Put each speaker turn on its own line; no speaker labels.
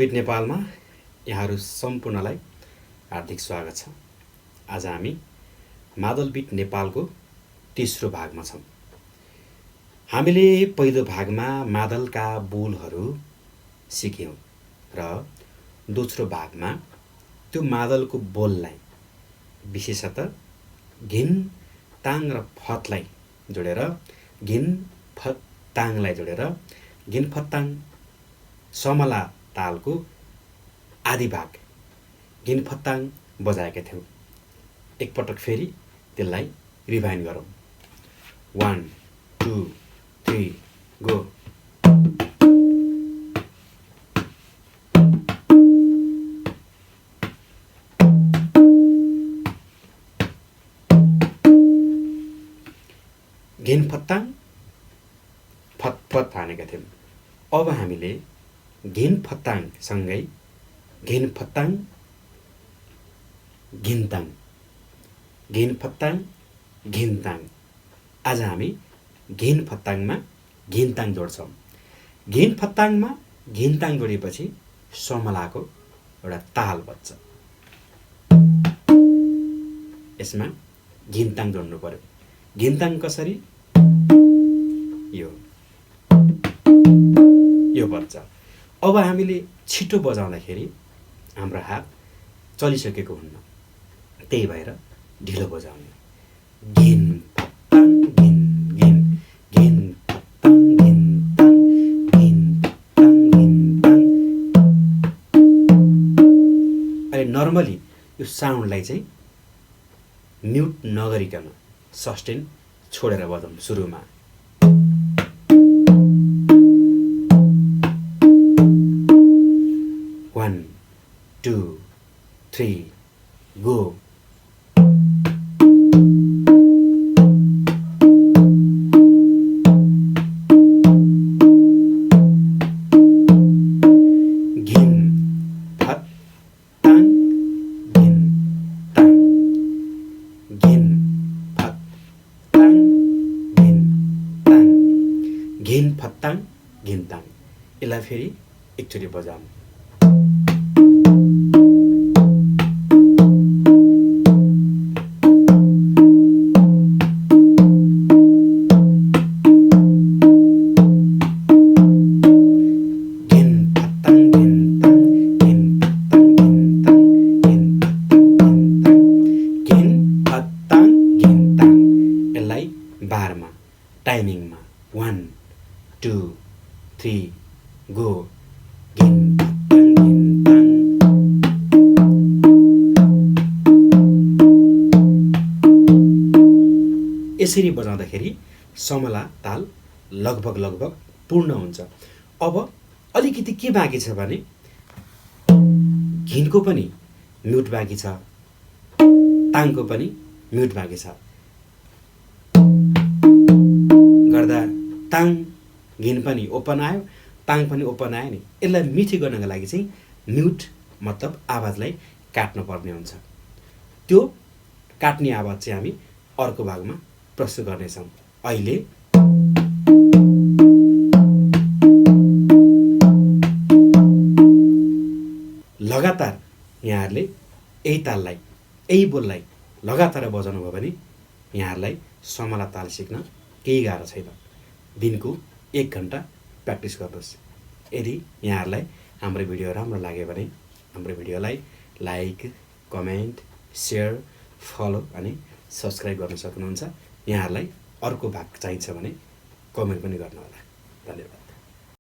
मादलबीट नेपालमा यहाँहरू सम्पूर्णलाई हार्दिक स्वागत छ। आज हामी मादलबीट नेपालको तेस्रो भागमा छौँ। हामीले पहिलो भागमा मादलका बोलहरू सिक्यौँ र दोस्रो भागमा त्यो मादलको बोललाई विशेषतः घिन ताङ र फतलाई जोडेर घिन फताङलाई जोडेर घिन फताङ समला तालको आदि भाग घिन फताङ बजाएका थियौँ। एकपटक फेरि त्यसलाई रिभाइन्ड गरौँ। 1 2 3 गो। घिन फताङ फतफत हानेका थियौँ। अब हामीले घिन फताङ सँगै घिन फताङ घिनताङ घिन फताङ घिनताङ। आज हामी घिन फताङमा घिनताङ जोड्छौँ। घिन फताङमा घिनताङ जोडेपछि समलाको एउटा ताल बज्छ। यसमा घिनताङ जोड्नु पर्यो। घिनताङ कसरी? यो बज्छ। अब हामीले छिटो बजाउँदाखेरि हाम्रो हात चलिसकेको हुन्न, त्यही भएर ढिलो बजाउने। घिन फताङ घिन घिन घिन फताङ घिनताङ घिन फताङ घिनताङ। अहिले नर्मली यो साउन्डलाई चाहिँ म्युट नगरिकन सस्टेन छोडेर बजाउँ। सुरुमा 1 2 3 गो। घिन फताङ घिनताङ घिन फताङ घिनताङ घिन फताङ घिनताङ। यसलाई फेरि एकचोटि बजाउँ। बारमा टाइमिङमा 1 2 3 गो। घिन फताङ घिनताङ। यसरी बजाउँदाखेरि समला ताल लगभग पूर्ण हुन्छ। अब अलिकति के बाँकी छ भने घिनको पनि म्युट बाँकी छ, ताङको पनि म्युट बाँकी छ। गर्दा ताङ घिन पनि ओपन आयो, ताङ पनि ओपन आयो नि। यसलाई मिठी गर्नको लागि चाहिँ म्युट मतलब आवाजलाई काट्नु पर्ने हुन्छ। त्यो काट्ने आवाज चाहिँ हामी अर्को भागमा प्रस्तुत गर्नेछौँ। अहिले लगातार यहाँहरूले यही ताललाई यही बोललाई लगातार बजाउनु भयो भने यहाँहरूलाई समला ताल सिक्न केही गाह्रो छैन। दिनको 1 घन्टा प्र्याक्टिस गर्नुहोस्। यदि यहाँहरूलाई हाम्रो भिडियो राम्रो लाग्यो भने हाम्रो भिडियोलाई लाइक कमेन्ट सेयर फलो अनि सब्सक्राइब गर्न सक्नुहुन्छ। यहाँहरूलाई अर्को भाग चाहिन्छ भने कमेन्ट पनि गर्नुहोला। धन्यवाद।